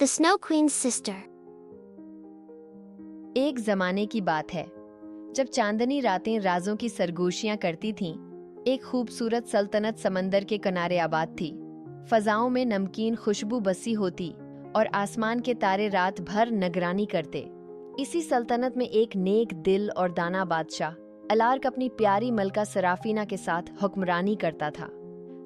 The Snow Queen's Sister। एक जमाने की बात है जब चांदनी रातें राजों की सरगोशियां करती थीं। एक खूबसूरत सल्तनत समंदर के किनारे आबाद थी। फजाओं में नमकीन खुशबू बसी होती और आसमान के तारे रात भर निगरानी करते। इसी सल्तनत में एक नेक दिल और दाना बादशाह अलार्क अपनी प्यारी मलका सराफीना के साथ हुक्मरानी करता था।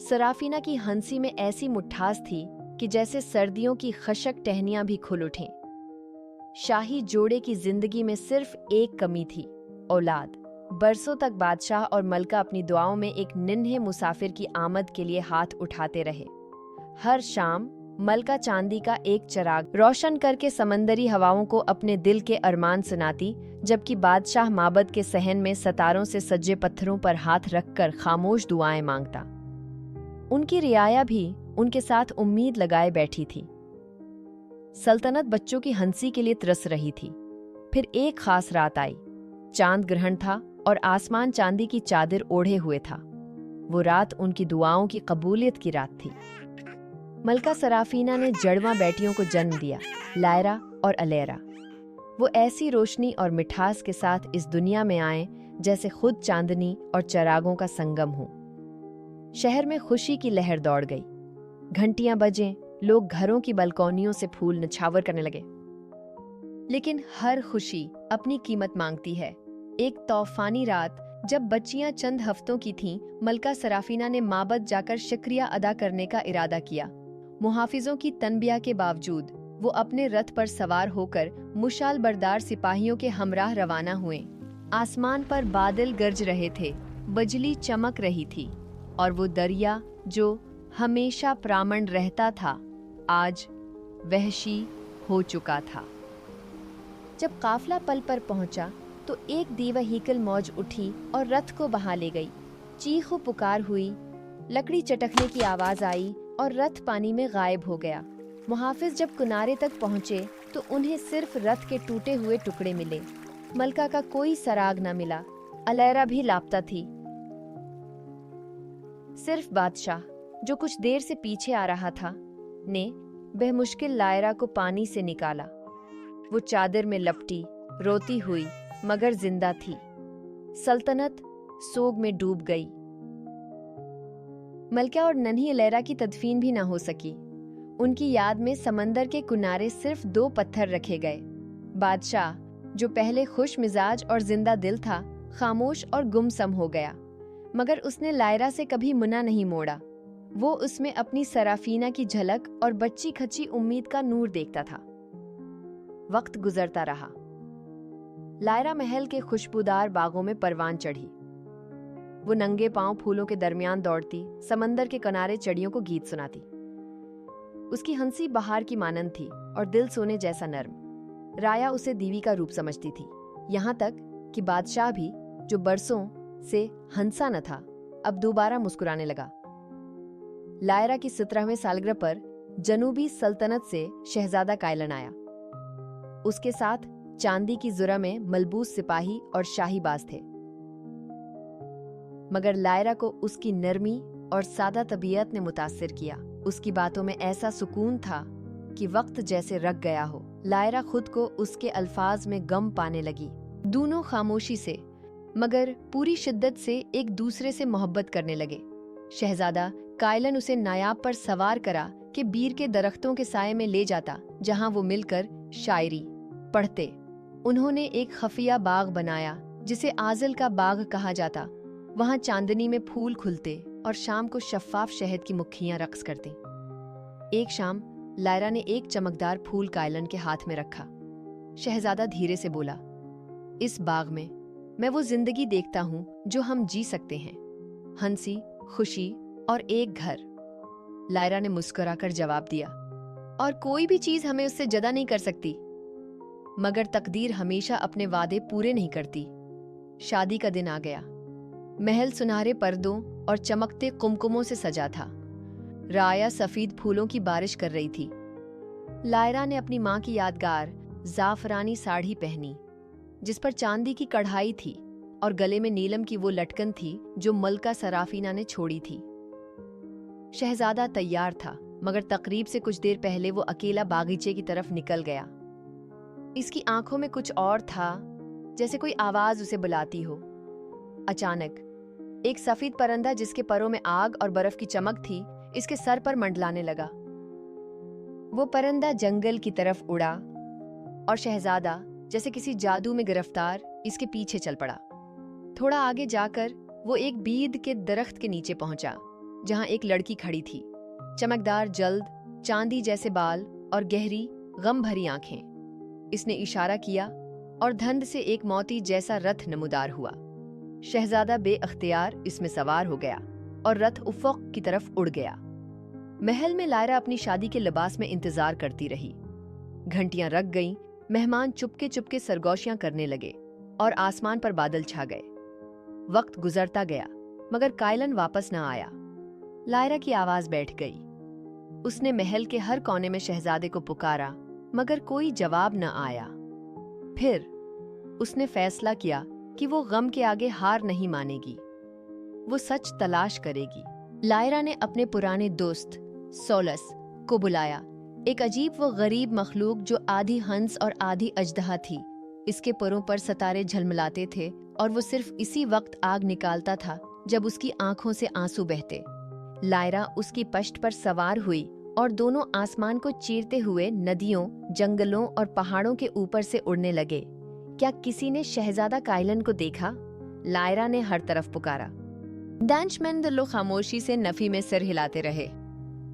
सराफीना की हंसी में ऐसी मुठास थी कि जैसे सर्दियों की खशक टहनियां भी खुल उठें। शाही जोड़े की जिंदगी में सिर्फ एक कमी थी, औलाद। बरसों तक बादशाह और मलका अपनी दुआओं में एक निन्हे मुसाफिर की आमद के लिए हाथ उठाते रहे। हर शाम मलका चांदी का एक चिराग रोशन करके समंदरी हवाओं को अपने दिल के अरमान सुनाती, जबकि बादशाह माबद के सहन में सितारों से सजे पत्थरों पर हाथ रखकर खामोश दुआएं मांगता। उनकी रियाया भी उनके साथ उम्मीद लगाए बैठी थी। सल्तनत बच्चों की हंसी के लिए तरस रही थी। फिर एक खास रात आई। चांद ग्रहण था और आसमान चांदी की चादर ओढ़े हुए था। वो रात उनकी दुआओं की कबूलियत की रात थी। मलका सराफीना ने जड़वां बेटियों को जन्म दिया, लायरा और अलेरा। वो ऐसी रोशनी और मिठास के साथ इस दुनिया में आए जैसे खुद चांदनी और चिरागों का संगम हो। शहर में खुशी की लहर दौड़ गई। घंटियां बजें, लोग घरों की बालकोनियों से फूल निछावर करने लगे। लेकिन हर खुशी अपनी कीमत मांगती है। एक तूफानी रात जब बच्चियां चंद हफ्तों की थीं, मलका सराफीना ने माबद जाकर शुक्रिया अदा करने का इरादा किया। मुहाफिजों की तनबिया के बावजूद वो अपने रथ पर सवार होकर मुशाल बरदार सिपाहियों के हमराह रवाना हुए। आसमान पर बादल गरज रहे थे, बिजली चमक रही थी और वो दरिया जो हमेशा प्रामाण रहता था आज वहशी हो चुका था। जब काफला पल पर पहुंचा तो एक दीवहीकल मौज उठी और रथ को बहा ले गई। चीखो पुकार हुई, लकड़ी चटकने की आवाज आई और रथ पानी में गायब हो गया। मुहाफिज जब किनारे तक पहुंचे तो उन्हें सिर्फ रथ के टूटे हुए टुकड़े मिले। मलका का कोई सराग न मिला। अलेरा भी लापता थी। सिर्फ बादशाह, जो कुछ देर से पीछे आ रहा था, ने बेमुश्किल लायरा को पानी से निकाला। वो चादर में लपटी, रोती हुई मगर जिंदा थी। सल्तनत सोग में डूब गई। मलका और नन्ही अलेरा की तदफीन भी न हो सकी। उनकी याद में समंदर के किनारे सिर्फ 2 पत्थर रखे गए। बादशाह, जो पहले खुश मिजाज और जिंदा दिल था, खामोश और गुमसम हो गया। मगर उसने लायरा से कभी मुना नहीं मोड़ा। वो उसमें अपनी सराफीना की झलक और बच्ची खच्ची उम्मीद का नूर देखता था। वक्त गुजरता रहा। लायरा महल के खुशबूदार बागों में परवान चढ़ी। वो नंगे पांव फूलों के दरमियान दौड़ती, समंदर के किनारे चिड़ियों को गीत सुनाती। उसकी हंसी बहार की मानंद थी और दिल सोने जैसा नर्म। राया उसे दीवी का रूप समझती थी। यहाँ तक कि बादशाह भी, जो बरसों से हंसा न था, अब दोबारा मुस्कुराने लगा। लायरा की 17वें सालगिरह पर जनूबी सल्तनत से शहजादा कायलन आया। उसके साथ चांदी की जुरा में मलबूस सिपाही और शाही बाज थे। मगर लायरा को उसकी नरमी और सादा तबीयत ने मुतासिर किया। उसकी बातों में ऐसा सुकून था कि वक्त जैसे रख गया हो। लायरा खुद को उसके अल्फाज में गम पाने लगी। दोनों खामोशी से मगर पूरी शिद्दत से एक दूसरे से मोहब्बत करने लगे। शहजादा कायलन उसे नायाब पर सवार करा कि बीर के दरख्तों के साये में ले जाता, जहां वो मिलकर शायरी पढ़ते। उन्होंने एक खफिया बाग बनाया जिसे आजल का बाग कहा जाता। वहां चांदनी में फूल खुलते और शाम को शफ्फाफ शहद की मुखियां रक्स करती। एक शाम लायरा ने एक चमकदार फूल कायलन के हाथ में रखा। शहजादा धीरे से बोला, इस बाग में मैं वो जिंदगी देखता हूँ जो हम जी सकते हैं, हंसी, खुशी और एक घर। लायरा ने मुस्कुराकर जवाब दिया, और कोई भी चीज हमें उससे जुदा नहीं कर सकती। मगर तकदीर हमेशा अपने वादे पूरे नहीं करती। शादी का दिन आ गया। महल सुनहरे पर्दों और चमकते कुमकुमों से सजा था। राया सफेद फूलों की बारिश कर रही थी। लायरा ने अपनी माँ की यादगार जाफरानी साड़ी पहनी, जिस पर चांदी की कढ़ाई थी और गले में नीलम की वो लटकन थी जो मलका सराफीना ने छोड़ी थी। शहजादा तैयार था, मगर तकरीब से कुछ देर पहले वो अकेला बागीचे की तरफ निकल गया। इसकी आंखों में कुछ और था, जैसे कोई आवाज उसे बुलाती हो। अचानक एक सफेद परिंदा जिसके परों में आग और बर्फ की चमक थी, इसके सर पर मंडलाने लगा। वो परिंदा जंगल की तरफ उड़ा और शहजादा जैसे किसी जादू में गिरफ्तार इसके पीछे चल पड़ा। थोड़ा आगे जाकर वो एक बीद के दरख्त के नीचे पहुंचा, जहां एक लड़की खड़ी थी। चमकदार जल्द, चांदी जैसे बाल और गहरी गम भरी आंखें। इसने इशारा किया और धंध से एक मोती जैसा रथ नमूदार हुआ। शहजादा बेअख्तियार इसमें सवार हो गया और रथ उफ़क़ की तरफ उड़ गया। महल में लायरा अपनी शादी के लिबास में इंतजार करती रही। घंटियां रख गईं, मेहमान चुपके चुपके सरगोशियां करने लगे और आसमान पर बादल छा गए। वक्त गुजरता गया मगर कायलन वापस न आया। लायरा की आवाज बैठ गई। उसने महल के हर कोने में शहजादे को पुकारा मगर कोई जवाब न आया। फिर उसने फैसला किया कि वो गम के आगे हार नहीं मानेगी। वो सच तलाश करेगी। लायरा ने अपने पुराने दोस्त सोलस को बुलाया, एक अजीब व गरीब मखलूक जो आधी हंस और आधी अजदहा थी। इसके परों पर सितारे झलमलाते थे और वो सिर्फ इसी वक्त आग निकालता था जब उसकी आंखों से आंसू बहते। लायरा उसकी पश्त पर सवार हुई और दोनों आसमान को चीरते हुए नदियों, जंगलों और पहाड़ों के ऊपर से उड़ने लगे। क्या किसी ने शहजादा कायलन को देखा? लायरा ने हर तरफ पुकारा। दानिशमंद लोग खामोशी से नफी में सिर हिलाते रहे।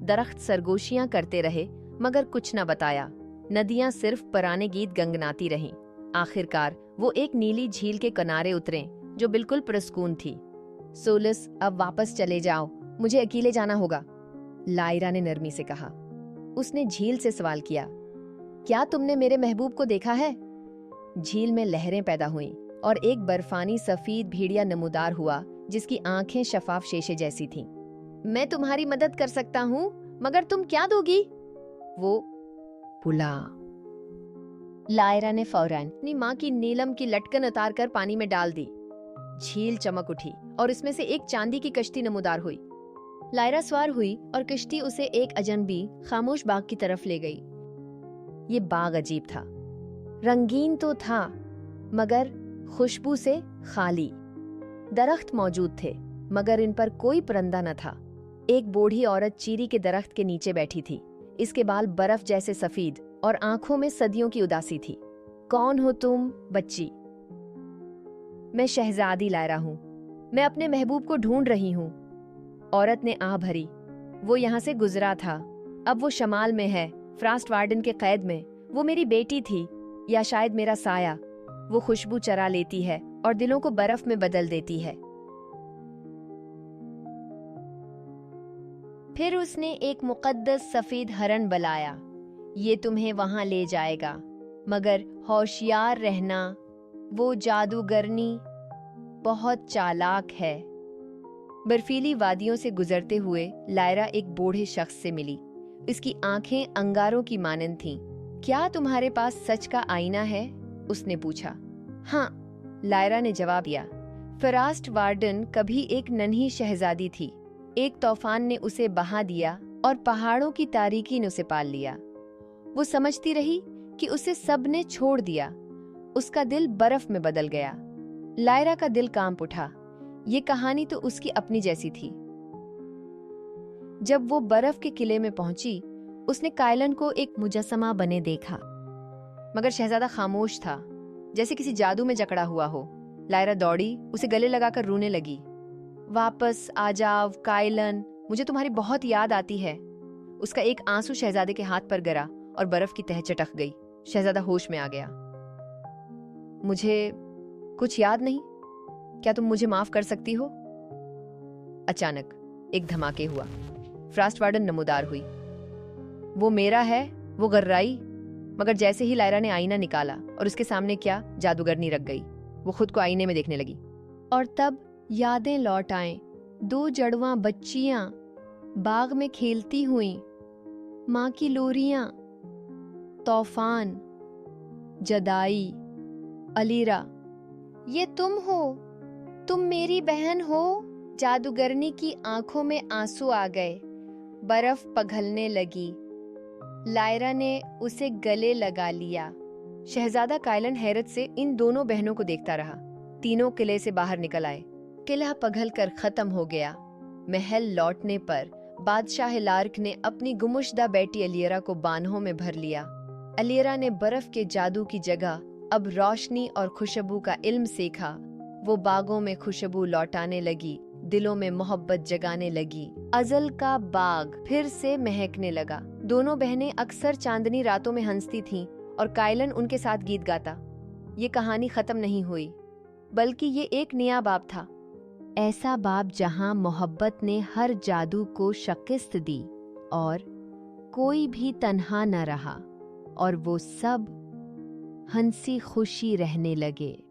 दरख्त सरगोशियां करते रहे मगर कुछ न बताया। नदियां सिर्फ पुराने गीत गंगनाती रहीं। आखिरकार वो एक नीली झील के किनारे उतरे जो बिल्कुल पुरस्कून थी। सोलस, अब वापस चले जाओ, मुझे अकेले जाना होगा, लायरा ने नरमी से कहा। उसने झील से सवाल किया, क्या तुमने मेरे महबूब को देखा है? झील में लहरें पैदा हुईं और एक बर्फानी सफेद भेड़िया नमूदार हुआ जिसकी आंखें शफाफ शीशे जैसी थीं। मैं तुम्हारी मदद कर सकता हूँ, मगर तुम क्या दोगी? वो बुला। लायरा ने फौरन अपनी माँ की नीलम की लटकन उतार कर पानी में डाल दी। झील चमक उठी और इसमें से एक चांदी की कश्ती नमूदार हुई। लायरा सवार हुई और कश्ती उसे एक अजनबी खामोश बाग की तरफ ले गई। ये बाग अजीब था। रंगीन तो था मगर खुशबू से खाली। दरख्त मौजूद थे मगर इन पर कोई परिंदा न था। एक बूढ़ी औरत चीरी के दरख्त के नीचे बैठी थी। इसके बाल बर्फ जैसे सफेद और आंखों में सदियों की उदासी थी। कौन हो तुम, बच्ची? मैं शहजादी लायरा हूँ। मैं अपने महबूब को ढूंढ रही हूँ। औरत ने आह भरी। वो यहाँ से गुजरा था। अब वो शमाल में है, फ्रास्ट वार्डन के कैद में। वो मेरी बेटी थी या शायद मेरा साया। वो खुशबू चरा लेती है और दिलों को बर्फ में बदल देती है। फिर उसने एक मुकद्दस सफेद हरन बुलाया। ये तुम्हें वहां ले जाएगा, मगर होशियार रहना, वो जादूगरनी बहुत चालाक है। बर्फीली वादियों से गुजरते हुए लायरा एक बूढ़े शख्स से मिली। इसकी आंखें अंगारों की मानंद थीं। क्या तुम्हारे पास सच का आईना है? उसने पूछा। हाँ, लायरा ने जवाब दिया। फ्रास्ट वार्डन कभी एक नन्ही शहजादी थी। एक तूफान ने उसे बहा दिया और पहाड़ों की तारीकी ने उसे पाल लिया। वो समझती रही कि उसे सबने छोड़ दिया। उसका दिल बर्फ में बदल गया। लायरा का दिल कांप उठा। ये कहानी तो उसकी अपनी जैसी थी। जब वो बर्फ के किले में पहुंची, उसने कायलन को एक मुजस्समा बने देखा, मगर शहजादा खामोश था, जैसे किसी जादू में जकड़ा हुआ हो। लायरा दौड़ी, उसे गले लगाकर रोने लगी। वापस आ जाओ कायलन, मुझे तुम्हारी बहुत याद आती है। उसका एक आंसू शहजादे के हाथ पर गिरा और बर्फ की तह चटक गई। शहजादा होश में आ गया। मुझे कुछ याद नहीं, क्या तुम मुझे माफ कर सकती हो? अचानक एक धमाके हुआ। फ्रास्ट वार्डन नमूदार हुई। वो मेरा है, वो गर्राई। मगर जैसे ही लायरा ने आईना निकाला और उसके सामने क्या जादूगरनी रख गई। वो खुद को आईने में देखने लगी और तब यादें लौट आए। 2 जड़वां बच्चियां बाग में खेलती हुई, माँ की लोरियां, तूफान, जदाई, अलीरा। ये तुम हो? तुम मेरी बहन हो? जादूगरनी की आंखों में आंसू आ गए। बर्फ पिघलने लगी। लायरा ने उसे गले लगा लिया। शहजादा कायलन हैरत से इन दोनों बहनों को देखता रहा। तीनों किले से बाहर निकल आए। किला पिघलकर खत्म हो गया। महल लौटने पर बादशाह लार्क ने अपनी गुमुश्दा बेटी अलियरा को बाहों में भर लिया। अलियरा ने बर्फ के जादू की जगह अब रोशनी और खुशबू का इल्म सीखा। वो बागों में खुशबू लौटाने लगी, दिलों में मोहब्बत जगाने लगी। अजल का बाग फिर से महकने लगा। दोनों बहनें अक्सर चांदनी रातों में हंसती थीं और कायलन उनके साथ गीत गाता। ये कहानी खत्म नहीं हुई, बल्कि ये एक नया बाब था। ऐसा बाब जहां मोहब्बत ने हर जादू को शिकस्त दी और कोई भी तन्हा न रहा, और वो सब हंसी खुशी रहने लगे।